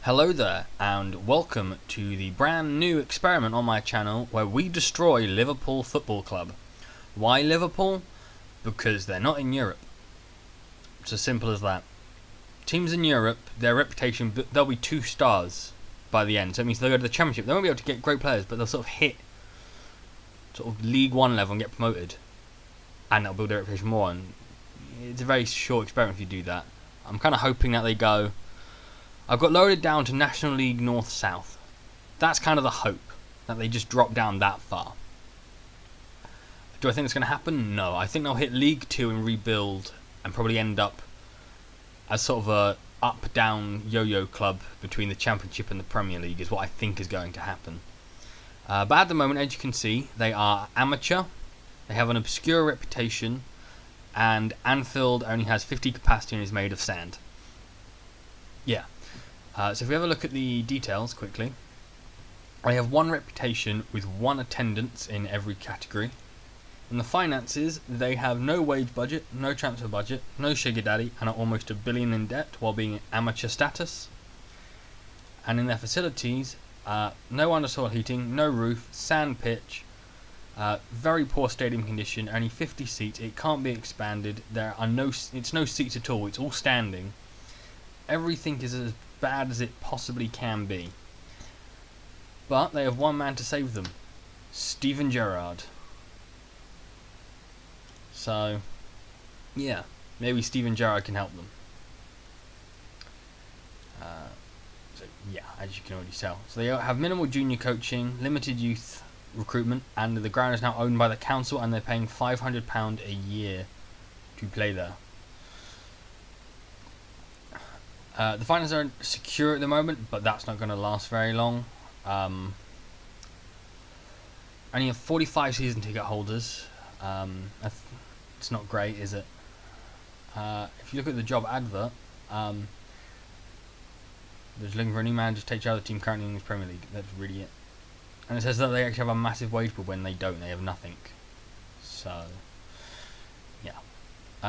Hello there, and welcome to the brand new experiment on my channel where we destroy Liverpool Football Club. Why Liverpool? Because they're not in Europe. It's as simple as that. Teams in Europe, their reputation, they'll be 2 stars by the end. So it means they'll go to the Championship. They won't be able to get great players, but they'll sort of hit League 1 level and get promoted. And they'll build their reputation more. And it's a very short experiment if you do that. I'm kind of hoping that they go... I've got lowered down to National League North-South. That's kind of the hope, that they just drop down that far. Do I think it's going to happen? No. I think they'll hit League 2 and rebuild and probably end up as sort of a up-down yo-yo club between the Championship and the Premier League is what I think is going to happen. But at the moment, as you can see, they are amateur, they have an obscure reputation, and Anfield only has 50 capacity and is made of sand. Yeah. So if we have a look at the details quickly, they have 1 reputation with 1 attendance in every category. In the finances, they have no wage budget, no transfer budget, no sugar daddy, and are almost $1 billion in debt while being amateur status. And in their facilities, no under-soil heating, no roof, sand pitch, very poor stadium condition, only 50 seats, it can't be expanded, it's no seats at all, it's all standing. Everything is as bad as it possibly can be. But they have 1 man to save them. Steven Gerrard. So, yeah. Maybe Steven Gerrard can help them. So, yeah, as you can already tell. So they have minimal junior coaching, limited youth recruitment, and the ground is now owned by the council and they're paying £500 a year to play there. The finances are secure at the moment, but that's not going to last very long. Only have 45 season ticket holders. It's not great, is it? If you look at the job advert, there's looking for a new manager to take charge of the team currently in the Premier League. That's really it. And it says that they actually have a massive wage bill when they don't. They have nothing. So, yeah.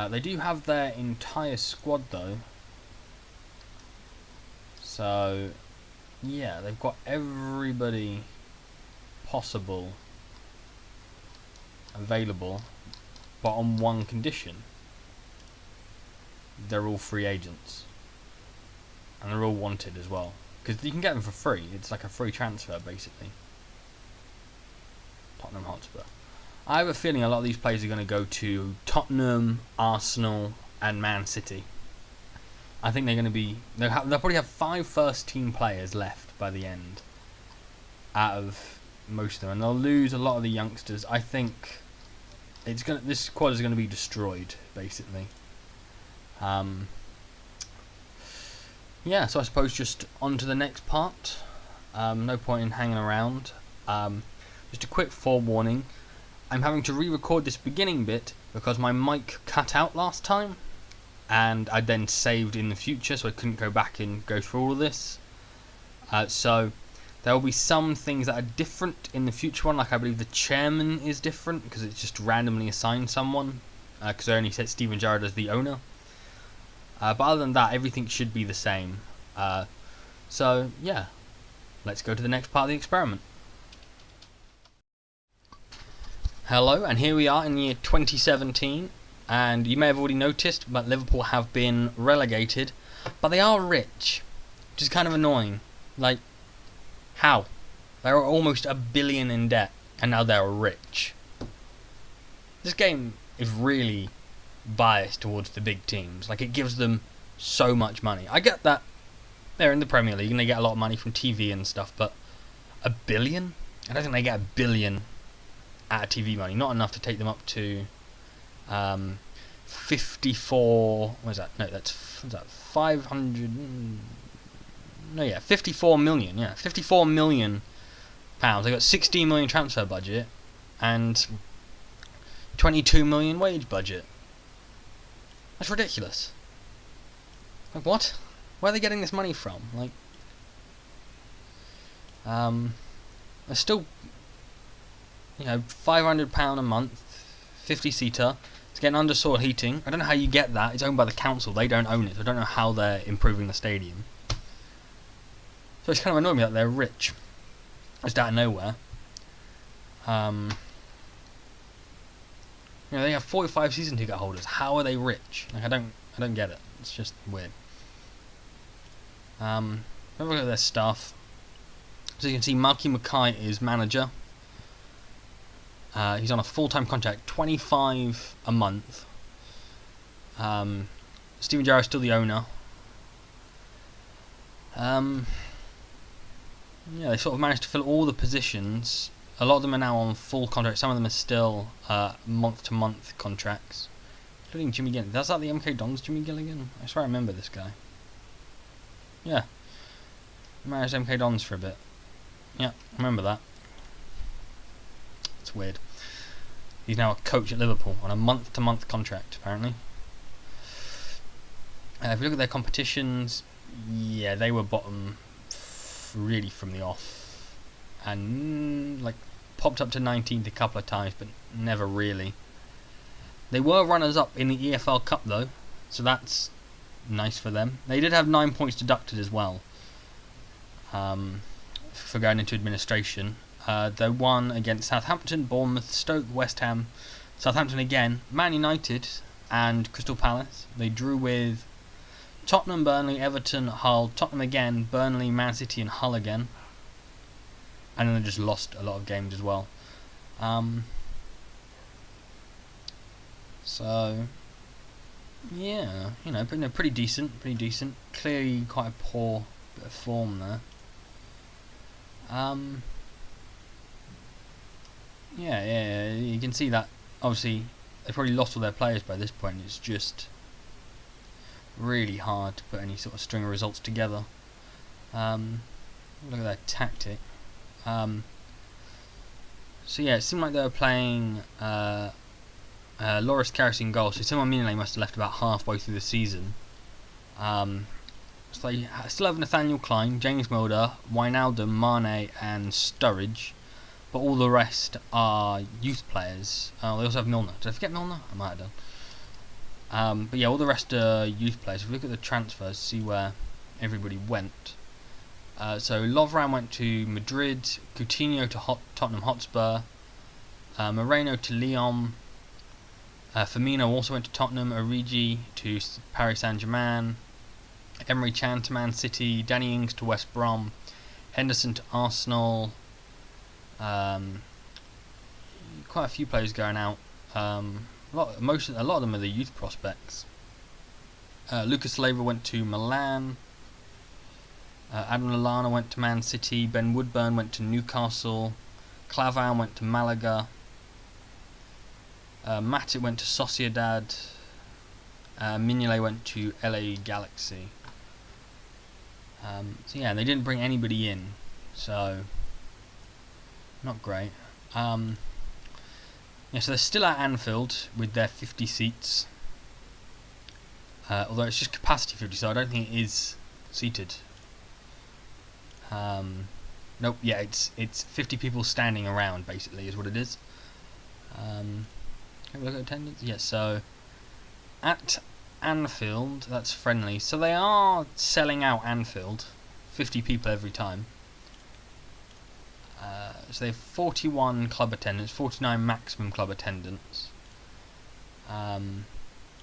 They do have their entire squad though. So, yeah, they've got everybody possible available, but on 1 condition. They're all free agents. And they're all wanted as well. Because you can get them for free. It's like a free transfer, basically. Tottenham Hotspur. I have a feeling a lot of these players are going to go to Tottenham, Arsenal, and Man City. I think they're going to be... They'll probably have 5 first-team players left by the end. Out of most of them. And they'll lose a lot of the youngsters. I think this squad is going to be destroyed, basically. Yeah, so I suppose just on to the next part. No point in hanging around. Just a quick forewarning. I'm having to re-record this beginning bit because my mic cut out last time. And I then saved in the future, so I couldn't go back and go through all of this. So there will be some things that are different in the future one, like I believe the chairman is different because it's just randomly assigned someone, because I only set Steven Gerrard as the owner. But other than that, everything should be the same. So yeah, let's go to the next part of the experiment. Hello, and here we are in the year 2017. And you may have already noticed, but Liverpool have been relegated. But they are rich, which is kind of annoying. Like, how? They're almost $1 billion in debt, and now they're rich. This game is really biased towards the big teams. Like, it gives them so much money. I get that they're in the Premier League and they get a lot of money from TV and stuff, but $1 billion? I don't think they get $1 billion out of TV money. Not enough to take them up to... 54. What is that? No, that's 500. No, yeah, 54 million. Yeah, 54 million pounds. They got 16 million transfer budget and 22 million wage budget. That's ridiculous. Like what? Where are they getting this money from? Like, they're still, £500 a month, 50-seater. It's getting under-soil heating. I don't know how you get that. It's owned by the council. They don't own it. So I don't know how they're improving the stadium. So it's kind of annoying me that they're rich, just out of nowhere. They have 45 season ticket holders. How are they rich? Like, I don't get it. It's just weird. Have a look at their stuff. So you can see Marky Mackay is manager. He's on a full-time contract, 25 a month. Steven Gerrard is still the owner. They sort of managed to fill all the positions. A lot of them are now on full contracts. Some of them are still month-to-month contracts, including Jimmy Gilligan. That's like the MK Dons Jimmy Gilligan. I swear I remember this guy. Yeah, managed MK Dons for a bit. Yeah, I remember that. It's weird. He's now a coach at Liverpool on a month-to-month contract, apparently. If you look at their competitions, yeah, they were bottom really from the off, and like popped up to 19th a couple of times, but never really. They were runners-up in the EFL Cup though, so that's nice for them. They did have 9 points deducted as well for going into administration. They won against Southampton, Bournemouth, Stoke, West Ham, Southampton again, Man United and Crystal Palace. They drew with Tottenham, Burnley, Everton, Hull, Tottenham again, Burnley, Man City and Hull again. And then they just lost a lot of games as well. So yeah, but pretty decent. Clearly quite a poor bit of form there. Yeah, you can see that obviously they probably lost all their players by this point. It's just really hard to put any sort of string of results together. Look at their tactic. So yeah, it seemed like they were playing Loris Karius in goal, so Simon Mignolet must have left about halfway through the season. So they still have Nathaniel Klein, James Milner, Wijnaldum, Mane and Sturridge, but all the rest are youth players. They also have Milner. Did I forget Milner? I might have done. But yeah, all the rest are youth players. If we look at the transfers, see where everybody went. So Lovren went to Madrid, Coutinho to Tottenham Hotspur, Moreno to Lyon, Firmino also went to Tottenham, Origi to Paris Saint-Germain, Emery Chan to Man City, Danny Ings to West Brom, Henderson to Arsenal. Quite a few players going out. A lot of them are the youth prospects. Lucas Leiva went to Milan. Adam Lallana went to Man City. Ben Woodburn went to Newcastle. Clavan went to Malaga. Matic went to Sociedad. Mignolet went to LA Galaxy. So yeah, they didn't bring anybody in, so not great. Yeah, so they're still at Anfield with their 50 seats. Although it's just capacity 50, so I don't think it is seated. Nope, yeah, it's 50 people standing around, basically, is what it is. Can we look at attendance? Yes, so at Anfield, that's friendly. So they are selling out Anfield, 50 people every time. So they have 41 club attendance, 49 maximum club attendance. And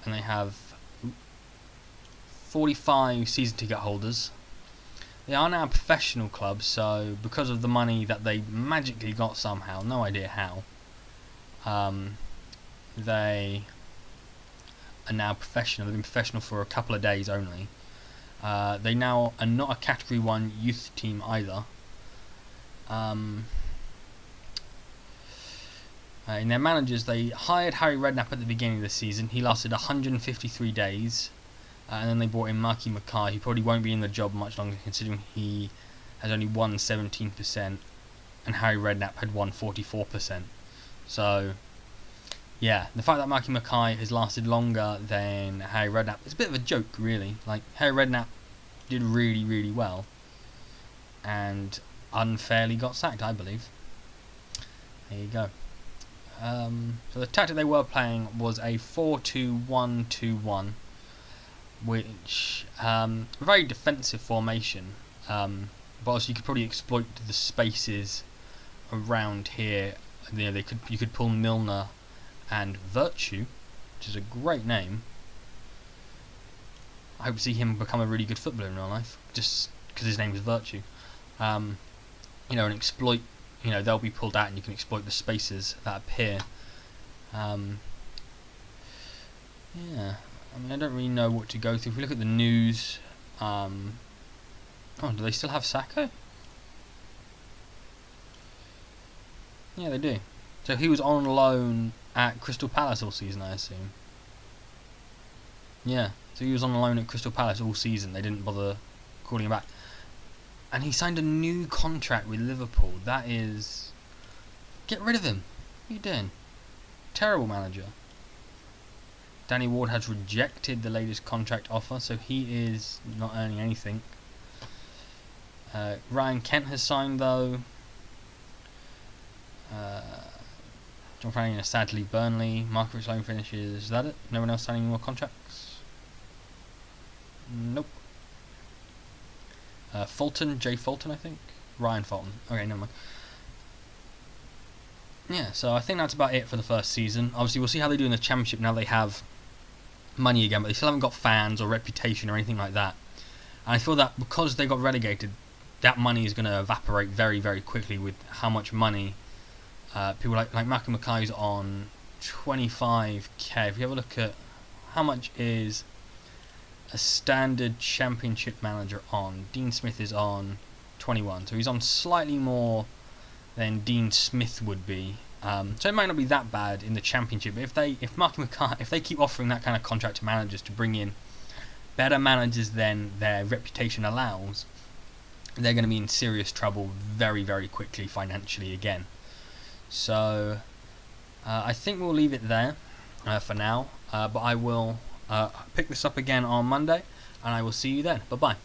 they have 45 season ticket holders. They are now a professional club, so because of the money that they magically got somehow, no idea how, they are now professional. They've been professional for a couple of days only. They now are not a Category 1 youth team either. In their managers, they hired Harry Redknapp at the beginning of the season. He lasted 153 days. And then they brought in Marky Mackay, who probably won't be in the job much longer, considering he has only won 17%, and Harry Redknapp had won 44%. So, yeah, the fact that Marky Mackay has lasted longer than Harry Redknapp is a bit of a joke, really. Like, Harry Redknapp did really, really well, and unfairly got sacked, I believe. There you go. So the tactic they were playing was a 4-2-1-2-1. Which a very defensive formation. but also you could probably exploit the spaces around here. You know, you could pull Milner and Virtue, which is a great name. I hope to see him become a really good footballer in real life, just because his name is Virtue. You know, and exploit. You know, they'll be pulled out, and you can exploit the spaces that appear. Yeah, I mean, I don't really know what to go through. If we look at the news, oh, do they still have Sacco? Yeah, they do. So he was on loan at Crystal Palace all season, I assume. Yeah, so he was on loan at Crystal Palace all season. They didn't bother calling him back. And he signed a new contract with Liverpool. That is... Get rid of him. What are you doing? Terrible manager. Danny Ward has rejected the latest contract offer, so he is not earning anything. Ryan Kent has signed, though. John Franklin sadly Burnley. Markovic's loan finishes. Is that it? No one else signing more contracts? Nope. Fulton, Jay Fulton, I think. Ryan Fulton. Okay, never mind. Yeah, so I think that's about it for the first season. Obviously, we'll see how they do in the Championship now they have money again, but they still haven't got fans or reputation or anything like that. And I feel that because they got relegated, that money is going to evaporate very, very quickly with how much money people like Malcolm Mackay's on 25k. If you have a look at how much is a standard Championship manager on, Dean Smith is on 21, so he's on slightly more than Dean Smith would be. So it might not be that bad in the Championship. But if they keep offering that kind of contract to managers to bring in better managers than their reputation allows, they're going to be in serious trouble very, very quickly financially again. So I think we'll leave it there for now. But I will pick this up again on Monday, and I will see you then. Bye bye.